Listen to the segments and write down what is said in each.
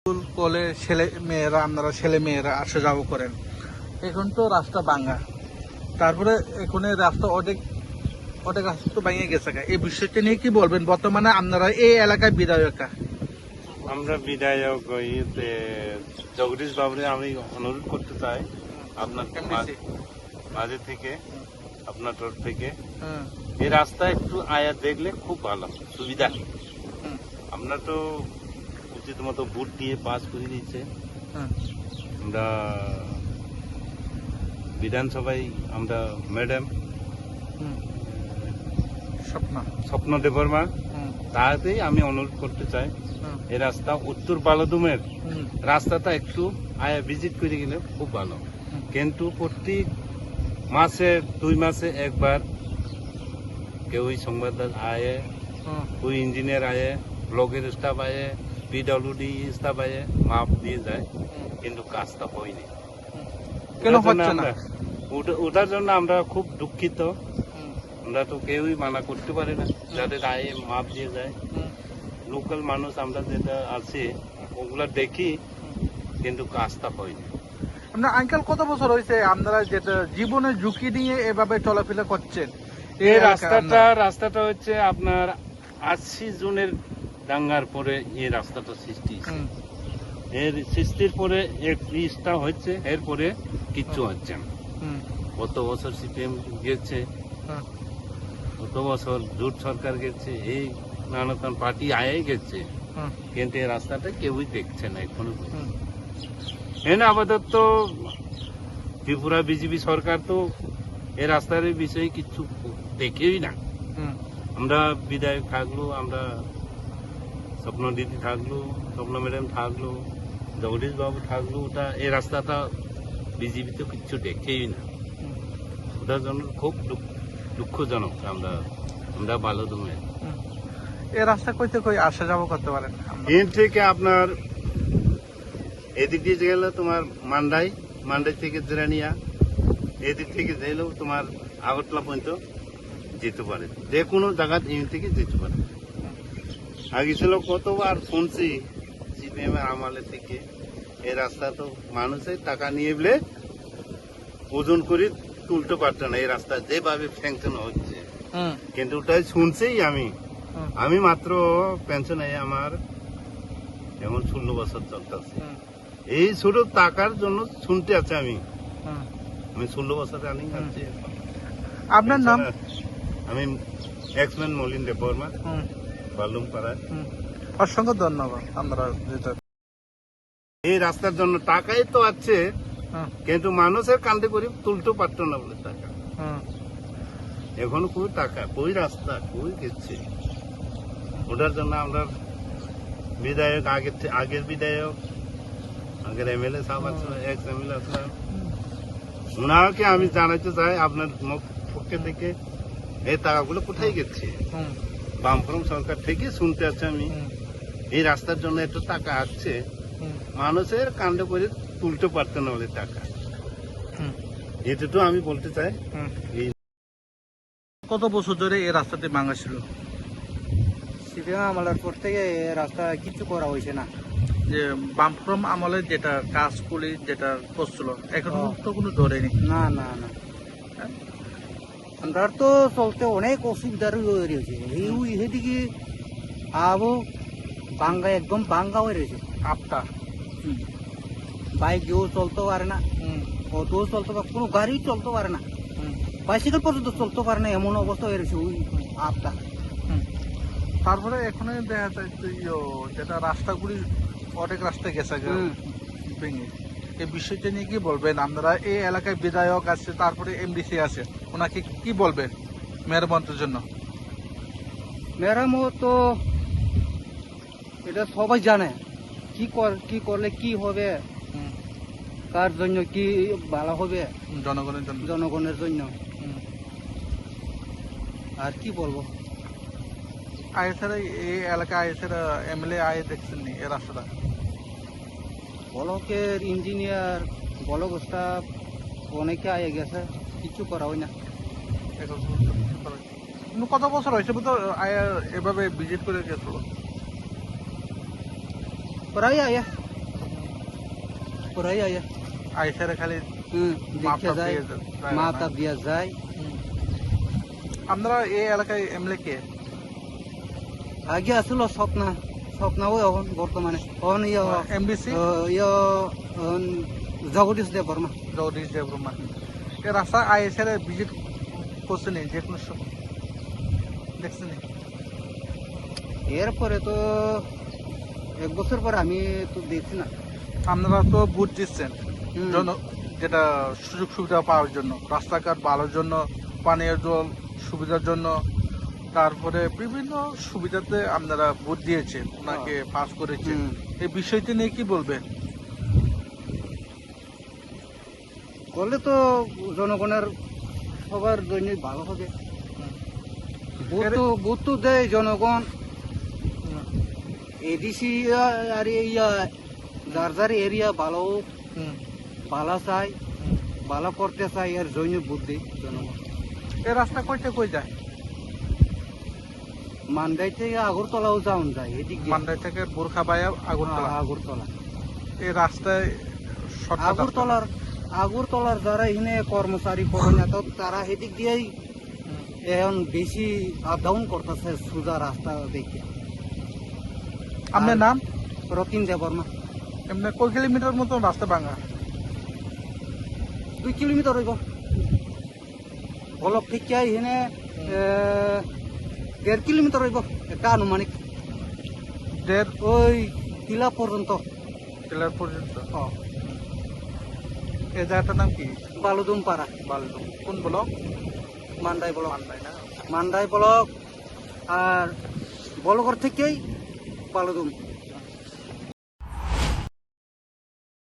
School কলে ছেলে মেয়েরা আসা যাওয়া করেন। এখন তো রাস্তা ভাঙা, তারপরে এখন এই রাস্তা অনেক রাস্তা তো ভেঙে গেছে। এই বিষয়টা নিয়ে কি বলবেন? বর্তমানে আপনারা এই এলাকায় বিধায়ক, আমরা বিধায়ক জগদীশ বাবুরে আমি অনুরোধ করতে চাই আপনার মাঝে থেকে, আপনার রোড থেকে এই রাস্তা একটু আয়া দেখলে খুব ভালো সুবিধা। আমরা তো উচিত মতো ভোট দিয়ে পাস করে দিয়েছে। আমরা বিধানসভায় আমরা ম্যাডাম স্বপ্ন দেববর্মা, তাতেই আমি অনুরোধ করতে চাই এই রাস্তা উত্তর বালদুমের রাস্তাটা একটু আয়া ভিজিট করে গেলে খুব ভালো। কিন্তু প্রত্যেক মাসে 2 মাসে একবার কেউ সংবাদদাতা আয়ে, कोई इंजीनियर आए, ब्लॉकेर स्टाफ आए, PWD स्टाफ आए, माप দিয়ে যায়, কিন্তু কাজটা হয়নি। কেন হচ্ছে না? ওটার জন্য আমরা খুব দুঃখিত। আমরা তো কেউই মানা করতে পারি না, যাদের আয়ে মাপ দিয়ে যায়। লোকাল মানুষ আমরা যেটা আছে ওগুলা দেখি, কিন্তু কাজটা হয়নি। আপনার আঙ্কেল কত বছর হয়েছে আপনারা যেটা জীবনের ঝুঁকি নিয়ে এভাবে চলাফেরা করছেন? এই রাস্তাটা হচ্ছে আপনার 80 জুনের দাঙ্গার পরে এই রাস্তাটা সৃষ্টি, এর সৃষ্টির পরে এক পিসটা হচ্ছে, এরপরে কিচ্ছু হচ্ছে না। কত বছর সিপিএম গেছে, কত বছর জোট সরকার গেছে, এই নানান পার্টি আয়াই গেছে, কিন্তু এই রাস্তাটা কেউই দেখছে না এখনো। আপাতত ত্রিপুরা বিজেপি সরকার তো এই রাস্তার বিষয়ে কিছু দেখেই না। আমরা বিধায়ক থাকলো, আমরা স্বপ্ন দিদি থাকলো, স্বপ্ন ম্যাডাম থাকলো, জগদীশ বাবু থাকলো, ওটা এই রাস্তাটা বিজেপি তো কিছু দেখেই না। ওটার জন্য খুব দুঃখজনক। আমরা ভালো দমে এই রাস্তা কইতে কই আসা যাবো করতে পারেন। এর থেকে আপনার এদিক দিয়ে গেলে তোমার মান্ডাই থেকে জেরানিয়া, এদিক থেকে গেলেও তোমার আগরতলা পর্যন্ত যেতে পারে, যে কোনো জায়গা এই থেকে যেতে পারে। আগে ছিল কতবার শুনছি সিপিএম এর আমলে থেকে এই রাস্তা তো মানুষের টাকা নিয়ে বলে ওজন করে তুলতে পারত না, এই রাস্তা যেভাবে স্যাংশন হচ্ছে। কিন্তু ওটাই শুনছেই আমি মাত্র পেনশন আমার এমন 16 বছর চলতেছে। এই ছোট টাকার জন্য শুনতে আছে আমি 16 বছর রানিং আছে। আপনার নাম? আমি এক্সম্যান মলিন দেববর্মা, বালুম পাড়া। অসংখ্য ধন্যবাদ। আমরা এই রাস্তার জন্য টাকাই তো আছে, কিন্তু মানুষের কান্দে করে তুলতে পারতো না বলে টাকা। এখন কই টাকা, কই রাস্তা, কই গেছে। ওটার জন্য আমরা বিধায়ক, আগের বিধায়ক, আগের এমএলএ সাহেব আছে, এক্স এমএলএ আছে, ওনাকে আমি জানাইতে চাই আপনার পক্ষে থেকে এই টাকাগুলো কোথায় গেছে। বামফ্রম সরকার থেকে শুনতে আছে আমি এই রাস্তার জন্য একটু টাকা আসছে, মানুষের কাণ্ড করে তুলতে পারতো না বলে টাকা। এটুকু আমি বলতে চাই। কত বছর ধরে এই রাস্তাতে ভাঙা ছিল? সিপিএম আমলের পর থেকে রাস্তা কিছু করা হয়েছে না। যে বামফ্রম আমলে যেটা কাজগুলি যেটা করছিল এখনো তো কোনো ধরেনি। না না না, আমরা তো চলতে অনেক অসুবিধার রয়েছে। এইদিকে আবো বাঙ্গা, একদম বাঙ্গা হয়ে রয়েছে। আপটা বাইকেও চলতে পারে না, অটোও চলতে পারে, কোনো গাড়ি চলতে পারে না, বাইসাইকেল পর্যন্ত চলতে পারে না, এমন অবস্থা হয়ে রয়েছে ওই আপটা। তারপরে এখানে দেখা যায় যেটা রাস্তাগুলি অনেক রাস্তা গেছে ভেঙে, এই বিষয়টা নিয়ে কি বলবেন আপনারা? এই এলাকায় বিধায়ক আছে, তারপরে এমডিসি আছে, ওনাকে কি বলবেন মেরামতের জন্য? মেরামত তো এটা সবাই জানে, কি করলে কি হবে, কার জন্য কি ভালো হবে, জনগণের জন্য। আর কি বলবো? আইএসআর এই এলাকায় আইএসআর এমএলএ আয়ে দেখছেন নি এই রাস্তাটা? ব্লকের ইঞ্জিনিয়ার, ব্লক স্টাফ অনেকে আয়ে গেছে, কিছু করা হয় না। কত বছর হয়েছে বুঝতো এভাবে ভিজিট করে গেছিল? প্রায় আয়া পরাই আয়া আইসারে খালি দেখে মাপটা যায় দিয়ে যায়, মাতা না? দিয়া যায়। আপনারা এই এলাকায় এমএলএ কে? আগে আসলো স্বপ্নাও এখন বর্তমানে এখন এমবিসি জগদীশ দেব বর্মা। জগদীশ দেববর্মা। এই রাস্তা আইএসআর ভিজিট করছেন যে কোনো সময় দেখছেন? এরপরে তো 1 বছর পরে আমি তো দেখছি না। আপনারা তো বুথ দিচ্ছেন হুম। যেটা সুযোগ সুবিধা পাওয়ার জন্য, রাস্তাঘাট ভালোর জন্য, পানীয় জল সুবিধার জন্য, তারপরে বিভিন্ন সুবিধাতে আপনারা ভোট দিয়েছেন, ওনাকে পাস করেছেন। হুম। এই বিষয়টি নিয়ে কি বলবেন? করলে তো জনগণের সবার জন্যই ভালো হবে। ভোট তো দেয় জনগণ, এডিসি আর যার যার এরিয়া ভালো ভালো চাই, ভালো করতে চাই, এর জন্য ভোট দেয় জনগণ। এই রাস্তা কইতে কই যায়? মান্দাই থেকে আগরতলাও যাওয়া যায়, এদিক দিয়ে। মান্দাই থেকে বোরখাবায়া আগরতলা। আগরতলা এই রাস্তায় shortcut আগরতলার যারা এখানে কর্মচারী কর্মনেতা তারা এদিক দিয়েই এখন বেশি আপ ডাউন করতেছে সোজা রাস্তা দেখে। আপনার নাম? রতিন দেববর্মা। এমনি কয় কিলোমিটার মতো রাস্তা ভাঙা? 2 কিলোমিটার হইব। বলক থেকে এখানে 1.5 কিলোমিটার হইব একটা আনুমানিক। ওই টিলা পর্যন্ত। টিলার পর্যন্ত? এই জায়গাটার নাম কি? বালুদুম পাড়া। বালদুম। কোন ব্লক? মান্দাই ব্লক। মান্দাই না? মান্দাই ব্লক আর বলগড় থেকেই বালুদুম।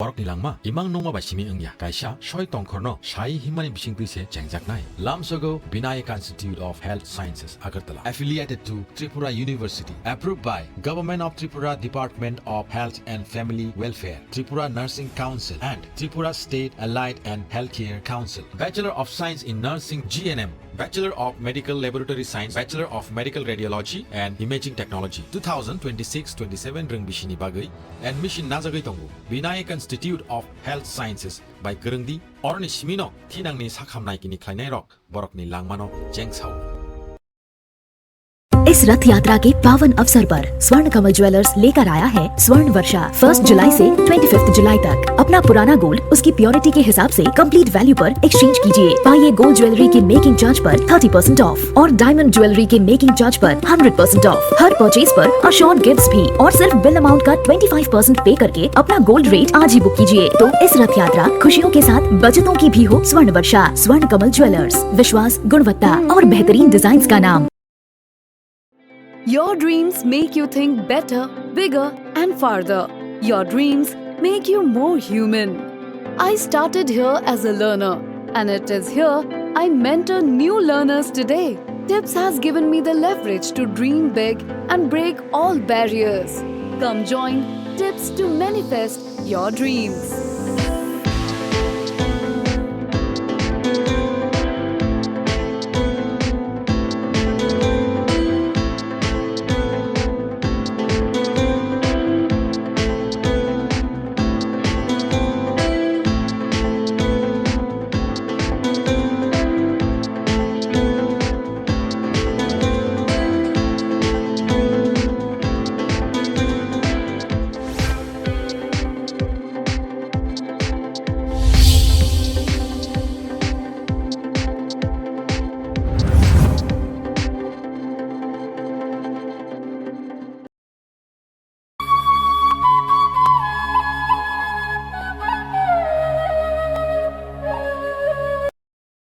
Borok ni langma imang nongma ba simi engya kaisa soi tongkhorno sai himani bising tuise chengjaknai lamsogo Vinayaka Institute of Health Sciences Agartala affiliated to Tripura University approved by Government of Tripura Department of Health and Family Welfare Tripura Nursing Council and Tripura State Allied and Healthcare Council Bachelor of Science in Nursing GNM Bachelor of Medical Laboratory Science Bachelor of Medical Radiology and Imaging Technology 2026-27 reng bishini bagai admission najagai tongo Vinayaka Institute of Health Sciences by Gerungdi Orni Shimino Tinangni Sakhamnai kini khlainai rok borokni langmano jengsau इस रथ यात्रा के पावन अवसर पर स्वर्ण कमल jewellers लेकर आया है स्वर्ण वर्षा 1 जुलाई से 25 जुलाई तक। अपना पुराना गोल्ड उसकी प्योरिटी के हिसाब से कंप्लीट वैल्यू पर एक्सचेंज कीजिए। पाइए गोल्ड ज्वेलरी के मेकिंग चार्ज पर 30% ऑफ और डायमंड ज्वेलरी के मेकिंग चार्ज पर 100% ऑफ। हर परचेज पर अशोर्ड गिफ्ट्स भी और सिर्फ बिल अमाउंट का 25% पे करके अपना गोल्ड रेट आज ही बुक कीजिए। तो इस रथ यात्रा खुशियों के साथ बचतों की भी हो स्वर्ण वर्षा। स्वर्ण कमल ज्वेलर्स, विश्वास, गुणवत्ता और बेहतरीन डिजाइन का नाम। Your dreams make you think better, bigger and farther. Your dreams make you more human. I started here as a learner and it is here I mentor new learners today. TIPS has given me the leverage to dream big and break all barriers. Come join TIPS to manifest your dreams.